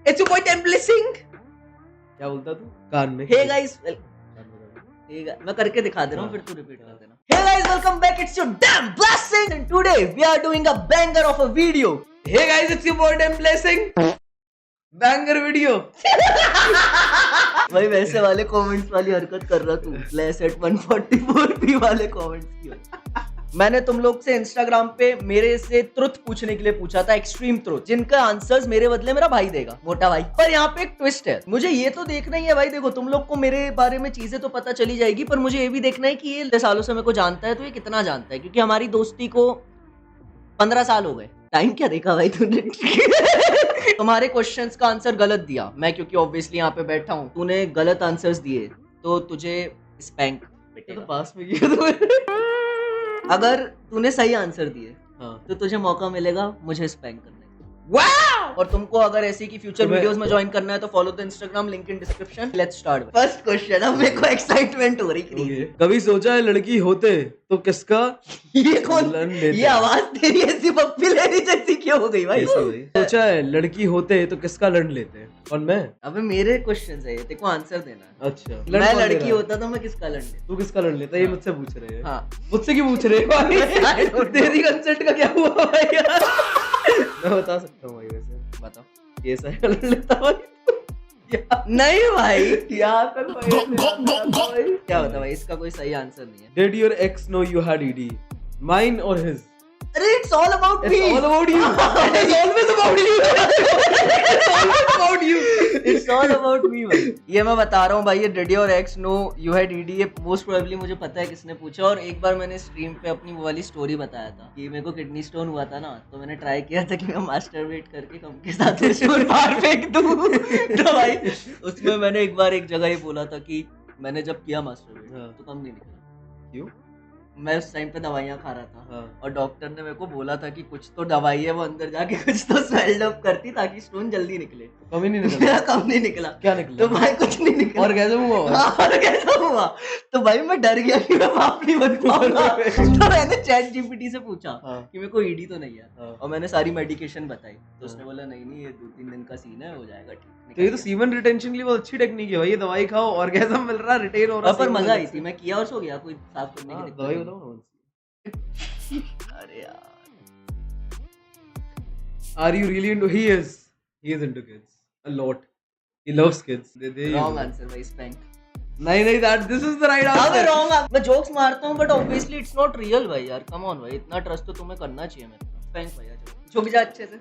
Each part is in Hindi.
It's your boy Temple Singh. क्या बोलता तू कान में? Hey guys, मैं करके दिखा दे रहा हूँ फिर तू रिपीट कर देना. Hey guys, welcome back. It's your damn blessing. And today we are doing a banger of a video. Hey guys, it's your boy Temple Singh. Banger video. भाई वैसे वाले कमेंट्स वाली हरकत कर रहा तू. Bless at 144p वाले कमेंट्स की. मैंने तुम लोग से इंस्टाग्राम पे मेरे से ट्रुथ पूछने के लिए पूछा था, एक्सट्रीम ट्रुथ, जिनका आंसर्स मेरे बदले मेरा भाई देगा, मोटा भाई. पर यहाँ पे एक ट्विस्ट है. मुझे ये तो देखना ही है भाई. देखो तुम लोग को मेरे बारे में चीजें तो पता चली जाएगी, पर मुझे ये भी देखना है कि ये 10 सालों से मेरे को जानता है तो ये कितना जानता है, क्योंकि हमारी दोस्ती को 15 साल हो गए. टाइम क्या देखा भाई तूने? तुम्हारे क्वेश्चंस का आंसर गलत दिया मैं, क्योंकि ऑब्वियसली यहाँ पे बैठा हूँ. तूने गलत आंसर्स दिए तो तुझे स्पैंक तो पास में किया तो अगर तूने सही आंसर दिए हाँ. तो तुझे मौका मिलेगा मुझे स्पैंक करने का. वाओ! और तुमको अगर ऐसी की फ्यूचर वीडियोस में ज्वाइन करना है तो follow the Instagram, link in description. Let's start. First question. अब मेरे को एक्साइटमेंट हो रही है. कभी सोचा है लड़की होते तो किसका ये कौन? लन लेते? ये आवाज तेरी ऐसी पप्पी लेनी जैसी क्यों हो गई भाई? सोचा है लड़की होते तो किसका लड़ लेते? और मैं? अबे मेरे क्वेश्चंस है ये, तेरे को आंसर देना है. अच्छा, मैं लड़की होता तो मैं किसका लड़ लेता? तू किसका लड़ लेता? ये मुझसे पूछ रहे हैं. हाँ. मुझसे क्यों पूछ रहे हैं? तेरी कंसेंट का क्या हुआ भाई यार? मैं बता सकता हूँ भाई. वैसे बताओ. ये सही लड़ लेता भाई. नहीं भाई. यहाँ तक भाई. क्या बता भाई, इसका कोई सही आंसर नहीं है. Did your ex know you had ED? Mine or his? अरे it's all about me. It's all about you. It's always about you. It's always about you. It's all about me भाई. ये मैं बता रहा हूँ भाई, ये did your ex know you had ED, ये मोस्ट प्रोबेबली मुझे पता है किसने पूछा. और एक बार मैंने स्ट्रीम पे अपनी वो वाली स्टोरी बताया था कि मेरे को किडनी स्टोन हुआ था ना, तो मैंने ट्राई किया था कि मैं मास्टरबेट करके कम के साथ स्टोन बाहर फेंक दूं. तो भाई उसमें मैंने एक बार एक जगह ये बोला था कि मैंने जब किया मास्टरबेट तो कम नहीं निकला. क्यों? मैं उस टाइम पे दवाइयाँ खा रहा था. हाँ. और डॉक्टर ने मेरे को बोला था कि कुछ तो दवाई है वो अंदर जाके कुछ तो स्वेल्ड अप करती ताकि स्टोन जल्दी निकले. कम ही नहीं निकला. मेरा कम नहीं निकला. क्या निकला? तो भाई कुछ नहीं निकला. और कैसे हुआ? हाँ, और कैसा हुआ? तो भाई मैं डर गया कि मैं माफ नहीं बन पाऊंगा. तो मैंने चैट जीपीटी से पूछा कि मेरे को ईडी तो नहीं है, और मैंने सारी मेडिकेशन बताई. तो उसने बोला नहीं ये 2-3 दिन का सीन है, हो जाएगा ठीक. तो ये तो सीमन रिटेंशन के लिए बहुत अच्छी टेक्निक है भाई. ये दवाई खाओ, ऑर्गेज्म मिल रहा, रिटेन हो रहा. पर मजा आई थी. मैं किया और सो गया. कोई साफ करने की दिक्कत दवाई नहीं. बताओ ना. अरे यार. Are you really into? He is into kids a lot. He loves kids. Wrong answer भाई. स्पैंक. नहीं this is the right अबे answer. रॉन्ग. मैं जोक्स मारता हूँ but obviously it's not real भाई. यार कम ऑन भाई, इतना ट्रस्ट तो तुम्हें करना चाहिए मेरे पे. स्पैंक भाई. झुक जा अच्छे से.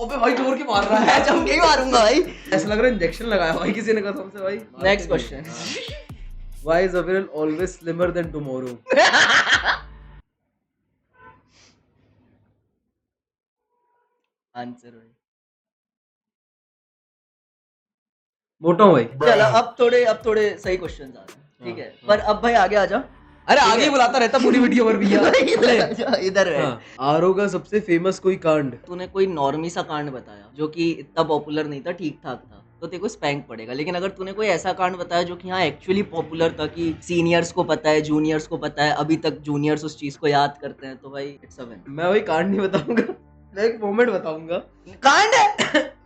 अबे भाई जोर के मार रहा है. जम के ही मारूंगा भाई. ऐसा लग रहा है इंजेक्शन लगाया भाई किसी ने कसम से भाई. Next question. Why is Avril always slimmer than tomorrow? Answer भाई. मोटा हूँ भाई. चलो अब थोड़े सही क्वेश्चंस आ रहे हैं. ठीक है. पर अब भाई आगे आ जा. अरे आगे ही बुलाता रहता पूरी वीडियो पर भी यार. इधर है. आरो का सबसे फेमस कोई कांड. तूने कोई नॉर्मी सा कांड बताया जो कि इतना पॉपुलर नहीं था, ठीक ठाक था, तो तेरे को स्पैंक पड़ेगा. लेकिन अगर तूने कोई ऐसा कांड बताया जो कि हाँ एक्चुअली पॉपुलर था, कि सीनियर्स को पता है, जूनियर्स को पता है, अभी तक जूनियर्स उस चीज को याद करते हैं, तो भाई इट्स अ विन. मैं भाई कांड नहीं बताऊंगा. मैं एक मोमेंट बताऊंगा. कांड है.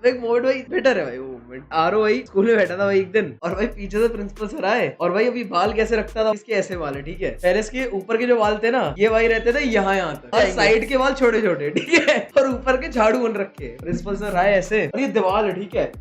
एक मोमेंट भाई बेटर है भाई. वो मोमेंट आरो भाई स्कूल में बैठा था भाई एक दिन, और भाई पीछे से प्रिंसिपल सर आए, और भाई अभी बाल कैसे रखता था, इसके ऐसे बाल है. ठीक है. पहले इसके ऊपर के जो बाल थे ना, ये भाई रहते थे यहाँ तक, और साइड के बाल छोटे छोटे. ठीक है. और ऊपर के झाड़ू बन रखे. प्रिंसिपल सर आए ऐसे, और ये दीवार है. ठीक है.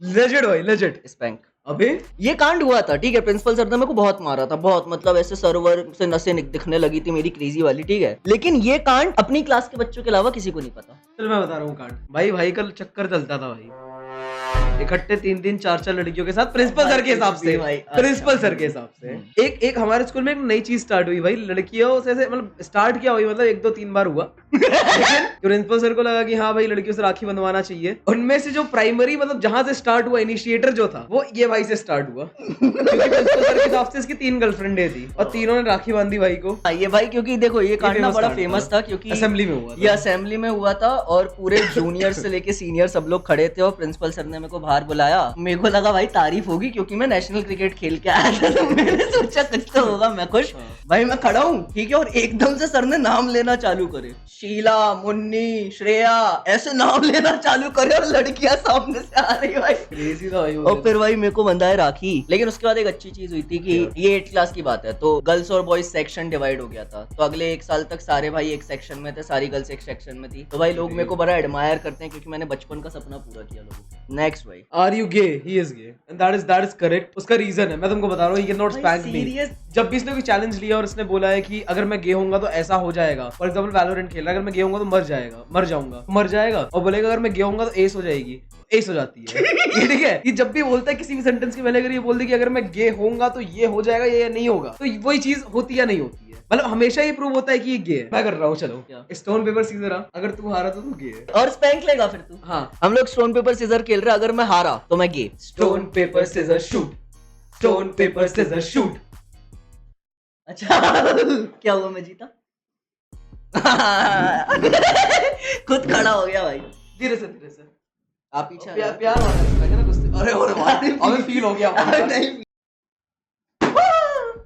लेजेंड भाई, लेजेंड. स्पैंक. अबे ये कांड हुआ था. ठीक है. प्रिंसिपल सर ने मेरे को बहुत मारा था, बहुत, मतलब ऐसे सर्वर से नसें दिखने लगी थी मेरी क्रेजी वाली. ठीक है. लेकिन ये कांड अपनी क्लास के बच्चों के अलावा किसी को नहीं पता. चल मैं बता रहा हूँ कांड. भाई का चक्कर चलता था भाई. इकट्ठे 3-3 4-4 लड़कियों के साथ, प्रिंसिपल सर के हिसाब से. प्रिंसिपल सर के हिसाब से एक हमारे स्कूल में एक नई चीज स्टार्ट हुई भाई. लड़कियों से मतलब स्टार्ट किया हुई, मतलब 1-2-3 बार हुआ. प्रिंसिपल सर को लगा कि हाँ भाई लड़कियों से राखी बंधवाना चाहिए। उनमें से जो प्राइमरी मतलब जहां से स्टार्ट हुआ, इनिशिएटर जो था वो ये भाई से स्टार्ट हुआ, क्योंकि प्रिंसिपल सर के हिसाब से इसकी 3 गर्लफ्रेंडें थी और तीनों ने राखी बांधी भाई को। हाँ, ये भाई क्योंकि देखो ये कांड ना famous बड़ा कांड फेमस था क्योंकि असेंबली में हुआ था। ये असेंबली में हुआ था और पूरे जूनियर से लेके सीनियर सब लोग खड़े थे और प्रिंसिपल सर ने मेरे को बाहर बुलाया। मेरे को लगा भाई तारीफ होगी क्योंकि मैं नेशनल क्रिकेट खेल के आया था, तो मैंने सोचा कुछ तो होगा, मैं खुश। भाई मैं खड़ा हूँ, ठीक है, और एकदम से सर ने नाम लेना चालू करे, शीला, मुन्नी, श्रेया, ऐसे नाम लेना चालू करे और लड़कियां सामने से आ रही भाई। क्रेजी था भाई वो। और फिर भाई मेरे को बंधा है राखी। लेकिन उसके बाद एक अच्छी चीज हुई थी कि ये 8th क्लास की बात है, तो गर्ल्स और बॉयज सेक्शन डिवाइड हो गया था। तो अगले 1 साल तक सारे भाई एक सेक्शन में थे, सारी गर्ल्स एक सेक्शन में थी। तो भाई लोग मेरे को बड़ा एडमायर करते हैं क्योंकि मैंने बचपन का सपना पूरा किया लोगों को। नेक्स्ट भाई, are you gay? He is gay and that is correct. उसका रीजन है, मैं तुमको बता रहा हूँ, he can not spank me. जब भी इसने कोई चैलेंज लिया और इसने बोला है कि अगर मैं गे होऊंगा तो ऐसा हो जाएगा, फॉर एग्जांपल वैलोरेंट खेल रहा है, अगर मैं गे होऊंगा तो मर जाएगा, और बोलेगा अगर मैं गे होऊंगा तो एस हो जाएगी, एस हो जाती है। ये ठीक है, ये जब भी बोलता है किसी भी सेंटेंस के पहले अगर ये बोल दे कि अगर मैं गे होऊंगा तो ये हो जाएगा, ये नहीं होगा, तो वही चीज होती या नहीं होती है। मतलब हमेशा ये प्रूव होता है कि ये गे है। मैं कर रहा हूँ, चलो स्टोन पेपर सीजर, अगर तू हारा तो तू गे है और स्पैंक लेगा फिर तू। हाँ, हम लोग स्टोन पेपर सीजर खेल रहे हैं, अगर मैं हारा तो मैं गे। Stone paper scissor shoot, stone paper scissor shoot. अच्छा क्या हुआ, मैं जीता? खुद खड़ा हो गया भाई। धीरे से आप पीछे प्यार वाला ना कुछ। अरे अबे फील हो गया। नहीं,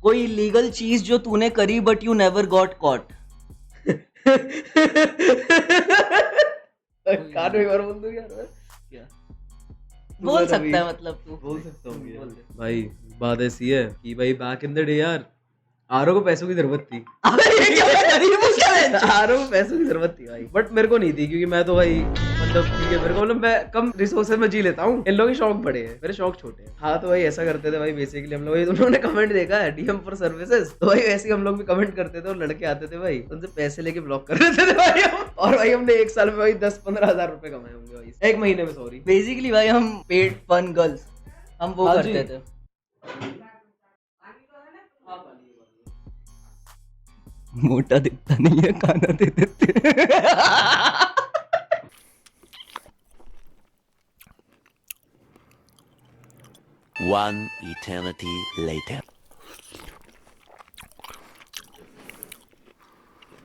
कोई इलीगल चीज जो तूने करी but you never got caught. कान में बार बोल दूं यार। क्या बोल सकता है, मतलब तू बोल सकता हूँ भाई। बात ऐसी है कि भाई बैक इन द डे यार आरो को पैसों की जरूरत थी। आरो को पैसों की जरूरत थी भाई, बट मेरे को नहीं थी, क्योंकि मैं तो भाई मतलब ठीक है, मेरे को मतलब मैं कम रिसोर्सेज में जी लेता हूँ। इन लोगों के शौक बड़े हैं, मेरे शौक छोटे हैं। हाँ, तो भाई ऐसा करते थे भाई बेसिकली हम लोग। तुम लोगों ने कमेंट देखा है डीएम फॉर सर्विसेज, तो भाई ऐसे ही हम लोग भी कमेंट करते थे और लड़के आते थे भाई, उनसे पैसे लेके ब्लॉक कर देते थे भाई हम। और भाई हमने 1 साल में भाई 10-15 हजार रुपए कमाए होंगे भाई, 1 महीने में। सॉरी, बेसिकली भाई हम पेड फन गर्ल्स हम वो करते थे। मोटा दिखता नहीं है, खाना दे देते। One eternity later.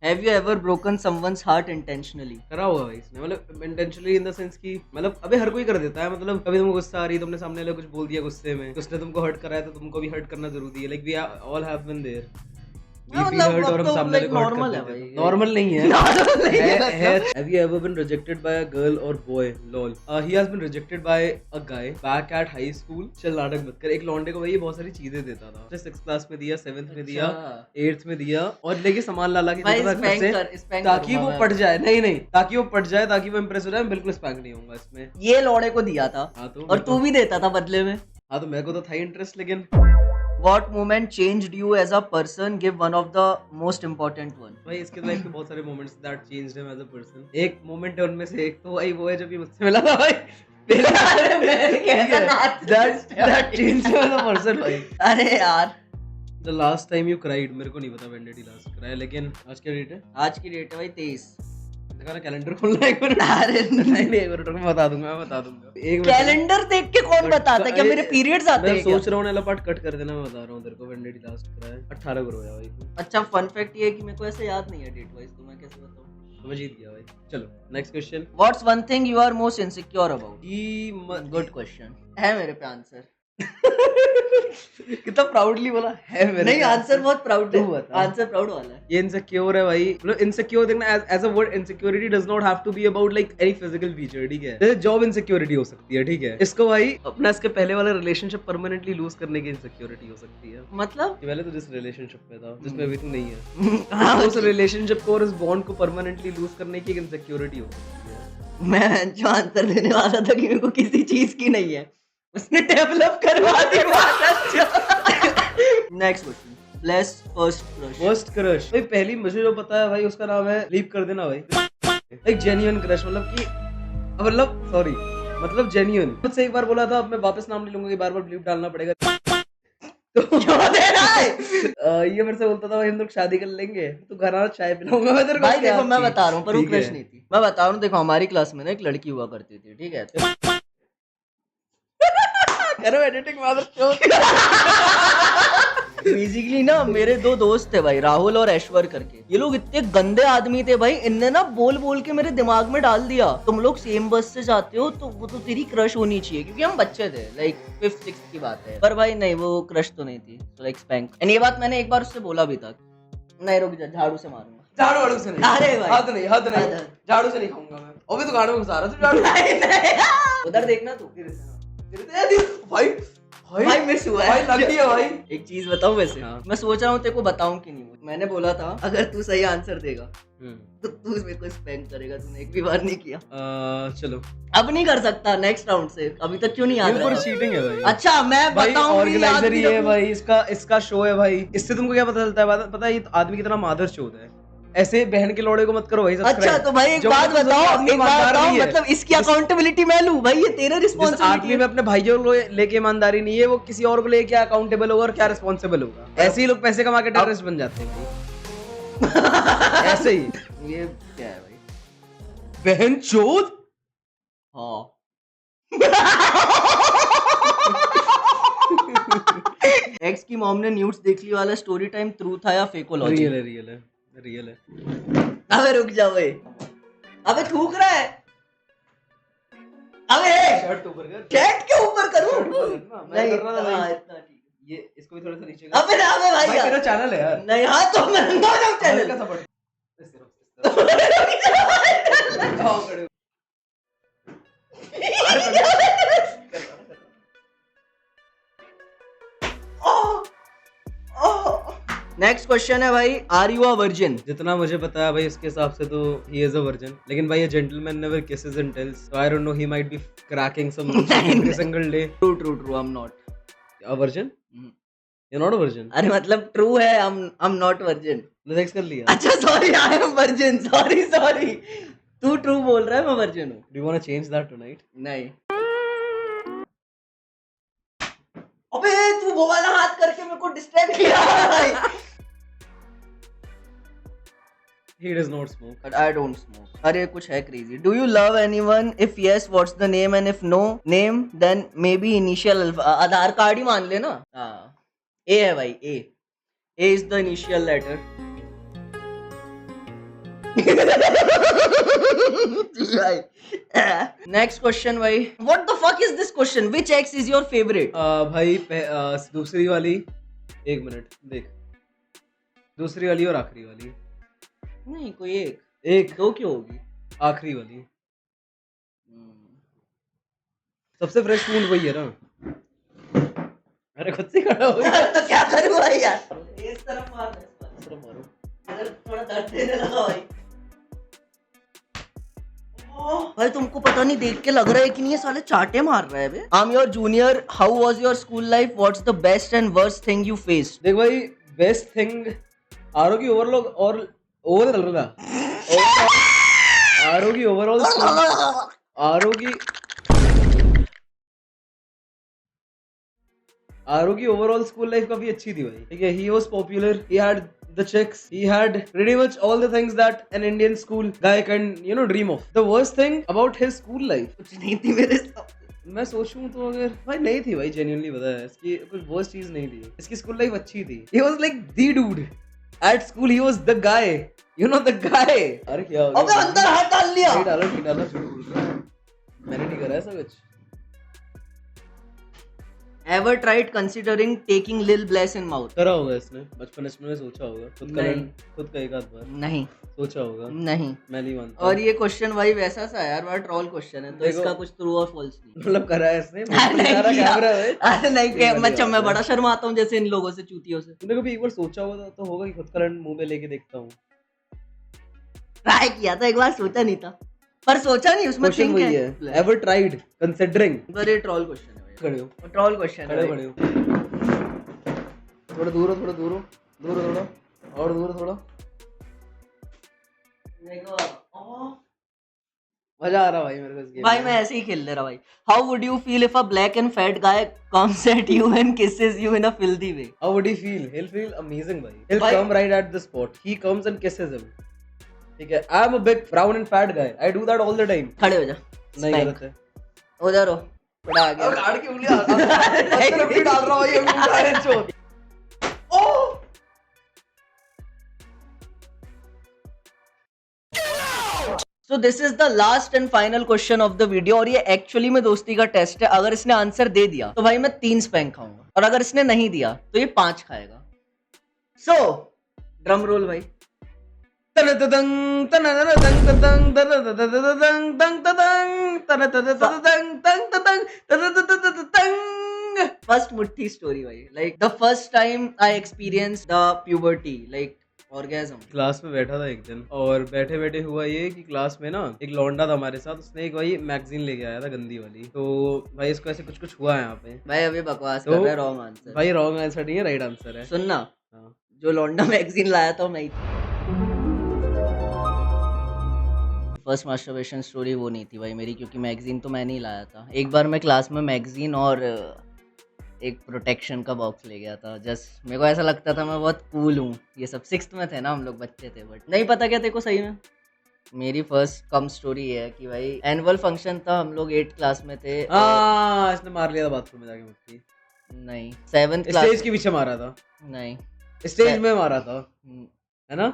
Have you ever broken someone's heart intentionally? करा होगा भाई इसने, मतलब इंटेंशनली इन द सेंस कि मतलब अबे हर कोई कर देता है। मतलब कभी तुमको गुस्सा आ रही, तुमने सामने वाले कुछ बोल दिया गुस्से में, उसने तुमको हर्ट करा है तो तुमको भी हर्ट करना जरूरी है। Like we all have been there. Normal नहीं है। Have you ever been rejected by a girl or boy? Lol. He has been rejected by a guy back at high school. चल नाटक मत कर। एक लौंडे को भाई बहुत सारी चीजें देता था। 6th क्लास में दिया, 7th में दिया, 8th में दिया, और लेके सामान ला के देता था घर से, ताकि वो पट जाए। नहीं, ताकि वो पट जाए, ताकि वो इम्प्रेस हो जाए। बिल्कुल स्पैंक नहीं होगा इसमें। ये लौड़े को दिया था। हाँ, तो और तू भी देता था बदले में। हाँ, तो मेरे को तो था इंटरेस्ट। लेकिन What moment changed you as a person? Give one of the most important one. भाई इसके लाइफ के बहुत सारे moments that changed him as a person. एक मोमेंट है उनमें से, एक तो भाई वो है जब ये मुझसे मिला था भाई। that changed him as a person भाई। अरे यार, The last time you cried, मेरे को नहीं पता when did he last cry, लेकिन आज क्या डेट है? आज की डेट है भाई 23। देखा ना, कैलेंडर खोलना एक मिनट। अरे नहीं, एक मिनट मैं बता दूंगा। एक मिनट। कैलेंडर देख के कौन बताता है? क्या मेरे पीरियड्स आते हैं? मैं सोच रहा हूँ ना, पार्ट कट कर देना। मैं बता रहा हूँ तेरे को when did he last cry। 18 को रोया भाई। अच्छा, फन फैक्ट ये है कि मेरे को ऐसे याद नहीं है डेट वाइज, तो मैं कैसे बताऊं? तो मैं जीत गया भाई। चलो next question. What's one thing you are most insecure about? Good question है मेरे पे आंसर। कितना प्राउडली बोला है मेरे। नहीं, आंसर बहुत प्राउड है। बता। आंसर प्राउड वाला है। ये इनसिक्योर है भाई। मतलब इनसिक्योर देखना as a word, insecurity does not have to be about like any physical feature, ठीक है। जैसे जॉब इनसिक्योरिटी हो सकती है, ठीक है। इसको भाई अपना इसके पहले वाला रिलेशनशिप परमानेंटली लूज करने की इनसिक्योरिटी हो सकती है। मतलब कि पहले तो जिस रिलेशनशिप में था, जिसमें अभी तू नहीं है, उस रिलेशनशिप को और उस बॉन्ड को परमानेंटली लूज करने की इनसिक्योरिटी हो सकती है। मैं जो आंसर देने वाला था कि मेरे को किसी चीज की नहीं है, उसने डेवलप करवा दी बात। अच्छा, next question. Best first crush. भाई पहली मुझे जो पता है भाई उसका नाम है, लीप कर देना भाई। एक जेन्युइन क्रश, मतलब जेन्युइन। मुझसे एक बार बोला था, अब मैं वापस नाम नहीं लूंगा कि बार-बार लीप डालना पड़ेगा। क्यों दे रहा है? ये मेरे से बोलता था भाई हम लोग शादी कर लेंगे, तू घर आ चाय पिलाऊंगा मैं तेरे को। भाई उसके देखो हाथ मैं की। बता रहा हूँ पर वो ठीक है। क्रश नहीं थी। मैं बता रहा हूँ, देखो हमारी क्लास में ना एक लड़की हुआ करती थी, ठीक है? करो एडिटिंग मादर बेसिकली ना मेरे दो दोस्त थे भाई, राहुल और ऐश्वर करके। ये लोग इतने गंदे आदमी थे भाई, इनने ना बोल बोल के मेरे दिमाग में डाल दिया तुम लोग सेम बस से जाते हो तो वो तो तेरी क्रश होनी चाहिए, क्योंकि हम बच्चे थे, लाइक 5th 6th की बात है। पर भाई नहीं, वो क्रश तो नहीं थी, लाइक स्पैंक। एंड ये बात मैंने एक बार उससे बोला भी था, नहीं रुक जा, झाड़ू से मारूंगा। झाड़ू वाड़ू से नहीं। अरे भाई हाथ नहीं, हाथ नहीं, हाथ। झाड़ू से नहीं खाऊंगा मैं। अबे तो गाड़ी में घुसा रहा तू झाड़ू। उधर देखना तू। भाई भाई मिस हुआ है। भाई लग गया भाई। एक चीज बताऊं वैसे, हाँ। मैं सोच रहा हूँ तेरे को बताऊं कि नहीं। मैंने बोला था अगर तू सही आंसर देगा तो तू मेरे को स्पैंक करेगा। तूने एक भी बार नहीं किया। चलो अब नहीं कर सकता नेक्स्ट राउंड से। अभी तक क्यों नहीं याद ऊपर रहा? चीटिंग है भाई। अच्छा मैं भाई बताऊं ऑर्गेनाइजर ही है भाई, इसका शो है भाई। इससे तुमको क्या पता चलता है? पता है ये आदमी कितना मादर चोद है। ऐसे बहन के लोड़े को मत करो भाई। अच्छा तो भाई एक बात बताओ, मतलब इसकी अकाउंटेबिलिटी मैं लूं भाई? ये तेरे आदमी रिस्पांसिबिलिटी में अपने भाइयों को लेके ईमानदारी नहीं है, वो किसी और को लेके अकाउंटेबल होगा और क्या रिस्पॉन्सिबल होगा। ऐसे ही लोग पैसे कमा के टेररिस्ट बन जाते हैं भाई। ऐसे ही। ये क्या है भाई? बहन चोद। हाँ एक्स की मॉम ने न्यूड्स देख ली वाला स्टोरी टाइम ट्रू था या फेकोलॉजी? रियल है, रियल है, रियल है। अबे रुक जा भाई, अबे थूक रहा है। अबे शर्ट ऊपर कर। कैट के ऊपर करूं? शर्ट ऊपर करना, मैं नहीं कर रहा था हाँ, भाई। इतना ठीक है। ये इसको भी थोड़ा सा नीचे कर। अबे ना अबे भाई भाई यार। तेरा चैनल है यार। नहीं हाँ तो मैं नो चैनल हल्का सा बढ़। इस तरफ। हाँ, खड़े हो। नेक्स्ट क्वेश्चन है भाई, आर यू अ वर्जिन? जितना मुझे पता है भाई उसके हिसाब से तो ही इज अ वर्जिन, लेकिन भाई ये gentleman never kisses and tells, so I don't know, he might be cracking some every single day. True true true, I am not a virgin. You not a virgin. अरे मतलब ट्रू है, I am not virgin. Sex कर लिया। अच्छा sorry, I am virgin, sorry sorry. तू ट्रू बोल रहा है, मैं वर्जिन हूँ। Do you want to change that tonight? नहीं। अबे तू वो वाला हाथ करके मेरे को डिस्ट्रैक्ट किया। He does not smoke. But I don't smoke. अरे कुछ है crazy. Do you love anyone? If yes, what's the name? And if no name, then maybe initial alpha. Aadhaar card ही मान लेना। हाँ, A है भाई, A. A is the initial letter. Next question भाई. What the fuck is this question? Which ex is your favorite? भाई दूसरी वाली, एक मिनट देख, दूसरी वाली और आखिरी वाली। नहीं कोई एक, एक दो क्यों होगी? आखिरी वाली। सबसे फ्रेश फूड वही है ना। अरे खुद से खड़ा हो गया। तो क्या करूं भाई यार? इस तरफ मार, इस तरफ मारो। इधर थोड़ा दर्द देने लगा भाई। भाई तुमको पता नहीं देख के लग रहा है कि नहीं ये साले चाटे मार रहा है बे। I am your junior, how was your school life, what's the best and worst thing you faced? देख भाई, बेस्ट थिंग आरो की ओवरऑल और ओवर चल रहा आरो की ओवरऑल आरो की ओवरऑल स्कूल लाइफ काफी अच्छी थी भाई। ठीक है, he was popular, he had the chicks, he had pretty much all the things that an Indian school guy can dream of. The worst thing about his school life, कुछ नहीं थी मेरे साथ। मैं सोचूं तो अगर भाई नहीं थी भाई, genuinely पता है इसकी कुछ worst चीज नहीं थी। इसकी स्कूल लाइफ अच्छी थी। He was like the dude at school, he was the guy, the guy। अरे क्या हो गया? अबे अंदर हाथ डाल लिया। नहीं डाला, झूठ बोल रहा है। मैंने नहीं करा ऐसा कुछ। Ever tried considering taking Lil Bless in mouth? करा होगा इसने बचपन में, सोचा होगा नहीं। खुद का एक आध बार नहीं सोचा होगा। नहीं। मैं नहीं मानता। और ये क्वेश्चन भाई वैसा सा है यार, बड़ा ट्रोल क्वेश्चन है, तो देखो, इसका कुछ ट्रू और फॉल्स नहीं। मतलब करा है इसने। नहीं किया। कैमरा है। अरे नहीं ये वाली अच्छा, बात मैं है। बड़ा शर्माता हूँ जैसे इन लोगों से, चूतियों से। तूने कभी एक बार सोचा होगा तो होगा कि खुद का रन मुंह पे लेके देखता हूँ। ट्राई किया था एक बार, सोचा नहीं था, पर सोचा नहीं उसमें क्वेश्चन थिंक वही है, एवर ट्राइड कंसीडरिंग। पर ये ट्रोल क्वेश्चन है भाई, खड़े हो, ट्रोल क्वेश्चन खड़े है खड़े हो। थोड़ा दूर हो, थोड़ा दूर हो, दूर हो, थोड़ा और दूर हो, थोड़ा। देखो मजा आ रहा भाई मेरे को इस game भाई में। मैं ऐसे ही खेल ले रहा भाई. How would you feel if a black and fat guy comes at you and kisses you in a filthy way? How would he feel? He'll feel amazing भाई. He'll भाई- come right at the spot. He comes and kisses him. ठीक है. I'm a big brown and fat guy. I do that all the time. खड़े हो जा. नहीं Spank. करते. उधर हो. बड़ा आ अब गया. गाड़ की उंगली अंदर अपनी डाल रहा हूँ ये उंगली है चोट. ओह So this is the last and final question of the video और ये एक्चुअली में दोस्ती का टेस्ट है. अगर इसने आंसर दे दिया तो भाई मैं 3 स्पैंक खाऊंगा और अगर इसने नहीं दिया तो ये 5 खाएगा. So ड्रम रोल भाई. तन तन First मुट्ठी स्टोरी भाई. Like the first time I experienced the puberty, like orgasm. Class में बैठा था एक दिन और बैठे बैठे हुआ ये कि क्लास में ना एक लौंडा था हमारे साथ. उसने एक भाई मैगजीन लेके आया था गंदी वाली. तो भाई इसको ऐसे कुछ कुछ हुआ है यहाँ पे. भाई अभी बकवास तो कर रहा है. Wrong answer. भाई रॉन्ग आंसर नहीं है, राइट आंसर है. सुनना, हाँ. जो लौंडा मैगजीन लाया था मैं ही था. फर्स्ट मास्टरबेशन स्टोरी वो नहीं थी भाई मेरी, क्योंकि मैगजीन तो मैं नहीं लाया था. एक बार मैं क्लास में मैगजीन और एक प्रोटेक्शन का बॉक्स ले गया था. जस्ट मेरे को ऐसा लगता था मैं बहुत कूल हूँ. ये सब 6th में थे ना हम लोग, बच्चे थे. बट नहीं पता क्या तेरे को सही में. मेरी फर्स्ट कम स्टोरी है कि भाई एनुअल फंक्शन था, हम लोग 8th क्लास में थे. हाँ इसने मार लिया था बाथरूम में जाके मुट्ठी. नहीं 7th क्लास. स्टेज के पीछे मारा था. नहीं स्टेज में मारा था है ना,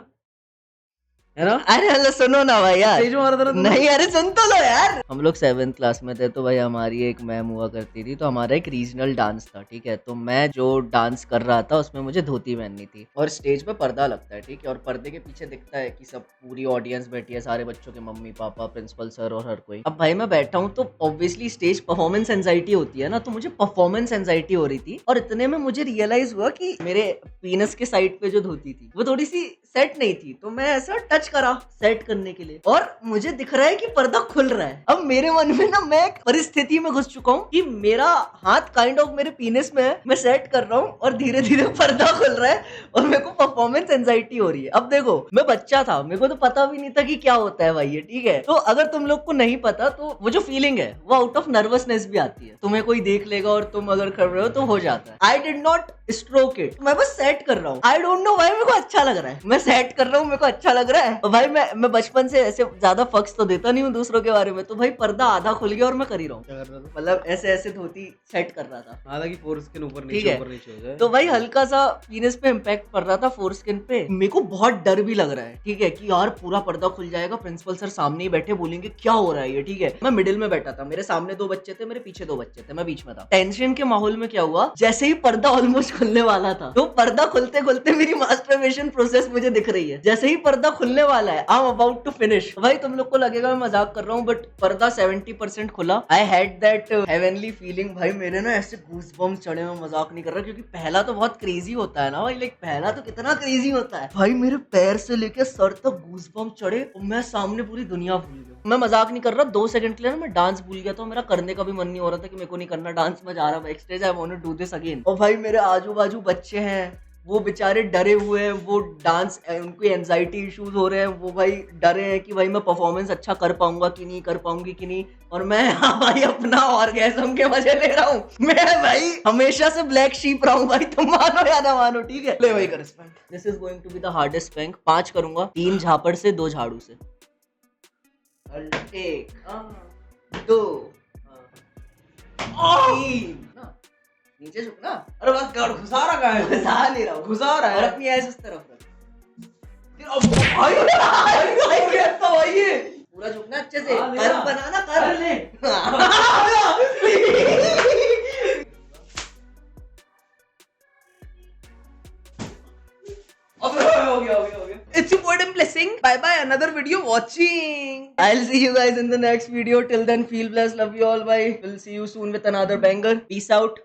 है ना. अरे हेलो सुनो ना भाई यार. स्टेज में मारा था ना तुमने? नहीं अरे सुन तो लो यार. हम लोग 7th क्लास में थे तो भाई हमारी एक मैम हुआ करती थी. तो हमारा एक रीजनल डांस था, ठीक है. तो मैं जो डांस कर रहा था उसमें मुझे धोती पहननी थी और स्टेज पे पर्दा लगता है, ठीक है. और पर्दे के पीछे दिखता है कि सब पूरी ऑडियंस बैठी है, सारे बच्चों के मम्मी पापा, प्रिंसिपल सर और हर कोई. अब भाई मैं बैठा हूँ तो ऑब्वियसली स्टेज परफॉर्मेंस एंजाइटी होती है ना, तो मुझे परफॉर्मेंस एंजाइटी हो रही थी. और इतने में मुझे रियलाइज हुआ कि मेरे पीनस के साइड पे जो धोती थी वो थोड़ी सी सेट नहीं थी. तो मैं ऐसा टच करा सेट करने के लिए और मुझे दिख रहा है कि पर्दा खुल रहा है. अब मेरे मन में ना मैं एक परिस्थिति में घुस चुका हूँ कि मेरा हाथ काइंड ऑफ मेरे पीनस में है, मैं सेट कर रहा हूँ और धीरे धीरे पर्दा खुल रहा है और मेरे को परफॉर्मेंस एंजाइटी हो रही है. अब देखो मैं बच्चा था, मेरे को तो पता भी नहीं था कि क्या होता है भाई ये, ठीक है. तो अगर तुम लोग को नहीं पता तो वो जो फीलिंग है वो आउट ऑफ नर्वसनेस भी आती है. तुम्हें कोई देख लेगा और तुम अगर कर रहे हो तो हो जाता है. I did not stroke it, मैं बस सेट कर रहा हूँ. आई डोंट नो भाई, मेरे को अच्छा लग रहा है, मैं सेट कर रहा हूँ, मेरे को अच्छा लग रहा है. और भाई मैं बचपन से ऐसे ज्यादा फक्स तो देता नहीं हूँ दूसरों के बारे में. तो भाई पर्दा आधा खुल गया और मैं कर ही रहा हूँ. क्या कर रहा था? मतलब ऐसे ऐसे धोती सेट कर रहा था. हालांकि फोरस्किन ऊपर ठीक नीचे है. ऊपर नीचे हो जाए. तो भाई हल्का सा पीनस पे इम्पैक्ट पड़ रहा था, फोरस्किन पे. मेरे को बहुत डर भी लग रहा है, ठीक है, कि यार पूरा पर्दा खुल जाएगा, प्रिंसिपल सर सामने ही बैठे, बोलेंगे क्या हो रहा है ये, ठीक है. मैं मिडिल में बैठा था, मेरे सामने 2 बच्चे थे, मेरे पीछे 2 बच्चे थे, मैं बीच में था. टेंशन के माहौल में क्या हुआ, जैसे ही पर्दा ऑलमोस्ट खुलने वाला था, तो पर्दा खुलते खुलते मेरी मास्टरबेशन प्रोसेस मुझे दिख रही है. जैसे ही पर्दा खुलने वाला है, I am about to finish. भाई तुम लोग को लगेगा मैं मजाक कर रहा हूँ, बट पर्दा 70% खुला. I had that heavenly feeling. भाई मेरे ना ऐसे गूज़बम्स चढ़े, मैं मजाक नहीं कर रहा, क्योंकि पहला तो बहुत क्रेजी होता है ना भाई. लाइक पहला तो कितना क्रेजी होता है भाई. मेरे पैर से लेके सर तक गूज़बम्स चढ़े और मैं सामने पूरी दुनिया भूल गया. मैं मजाक नहीं कर रहा, 2 सेकंड के लिए ना मैं डांस भूल गया था. मेरा करने का भी मन नहीं हो रहा था कि मेरे को नहीं करना डांस. में जा रहा back stage, I want to do this again. और भाई मेरे आजू बाजू बच्चे हैं, वो बेचारे डरे हुए हैं, वो डांस उनको एंजाइटी इश्यूज हो रहे हैं, वो भाई डरे हैं कि भाई मैं परफॉर्मेंस अच्छा कर पाऊंगा कि नहीं, कर पाऊंगी कि नहीं. और मैं हाँ भाई अपना ऑर्गेज़म के मजे ले रहा हूँ. मैं भाई हमेशा से ब्लैक शीप रहा हूँ भाई, तुम मानो या ना मानो, ठीक है. ले भाई कर spank. This is going to be the hardest spank. 5 करूंगा, 3 झापड़ से, 2 झाड़ू से. 1 2 3. नीचे झुकना. अरे बस गाड़ घुसा रखा है. घुसा नहीं रहा हूँ, घुसा रहा और है. अपनी ऐसे उस तरफ रख. भाई भाई ये पूरा झुकना अच्छे से. हाँ, ले कर्व ना. बनाना, कर्व. अरे ले. हो गया. It's your boy Blessing. Bye bye. Another video watching. I'll see you guys in the next video. Till then, feel blessed. Love you all. Bye. We'll see you soon with another banger. Peace out.